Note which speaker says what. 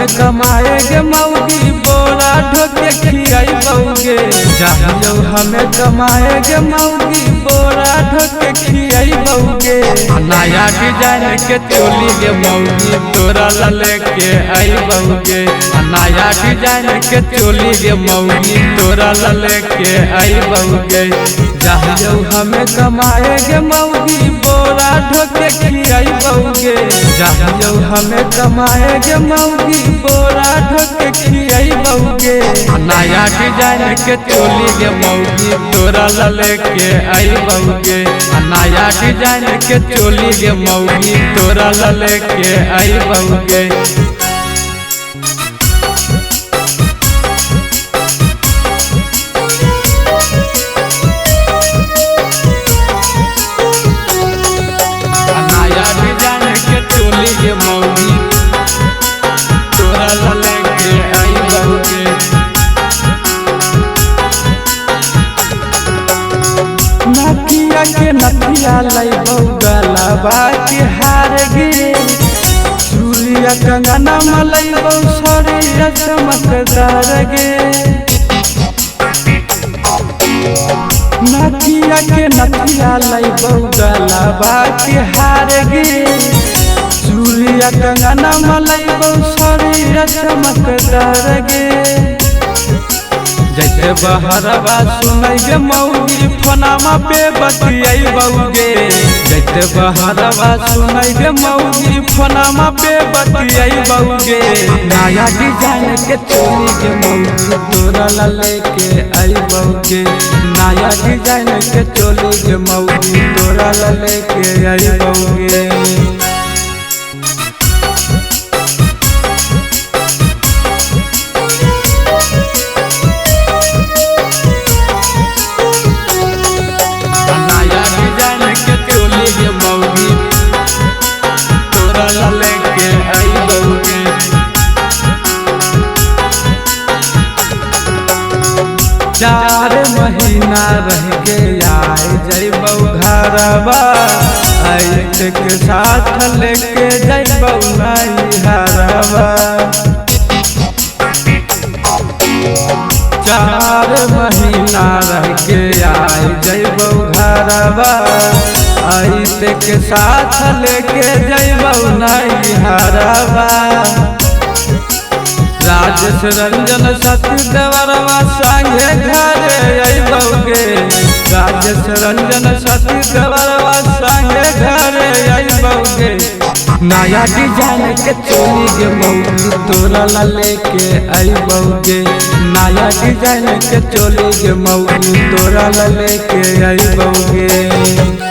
Speaker 1: हमें कमाएगे मौगी बोरा ढोके खियाइबौगे। जाओ हमें कमाएगे मौगी बोरा ढोके खियाइबौगे। नया डिजाइन के चोली गे मौगी तोरा ला लेके आइबौगे। नया डिजाइन के चोली गे मौगी तोरा ला लेके आइबौगे। जाओ हमें कमाएगे मौगी बोरा ढोके खियाइबौगे। जाओ हमें कमाएगे मौगी बोरा ढोके खियाइबौगे। नया डिजाइन के चोली गे मौगी तोरा ला लेके आइबौगे। नया डिजाइन के चोली गे मौगी तोरा ला लेके आइबौगे। नया डिजाइन के चोली गे मौगी तोरा ला लेके आइबौगे। नथिया के नथिया लइबौ गलबा के हार गे। चूड़िया कंगना मलइबौ सरिया चमकदार गे। नथिया के नथिया लइबौ गलबा के हार गे। चूड़िया कंगना मलइबौ सरिया चमकदार गे। जैसे बहरवा सुनै गे मौगी फोनमा पे बतियाइबौगे। जैसे बहरवा सुनै गे मौगी फोनमा पे बतियाइबौगे। नया डिजाइन के चोली गे मौगी तोरा ला लेके आइबौगे। नया डिजाइन के चोली गे मौगी तोरा ला लेके आइबौगे। चार महीना रह के आए जइबौ घरवा। ऐठ के साथ लेके जइबौ नैहरवा। 4 महीना रह के आए जइबौ घरवा। ऐठ के साथ लेके जइबौ नैहरवा। राजेश रंजन सती देवरवा संगे घरे आइबौगे। राजेश रंजन सती देवरवा संगे घरे आइबौगे। नया डिजाइन के चोली गे मौगी तोरा ला लेके आइबौगे। नया डिजाइन के चोली गे मौगी तोरा ला लेके आइबौगे।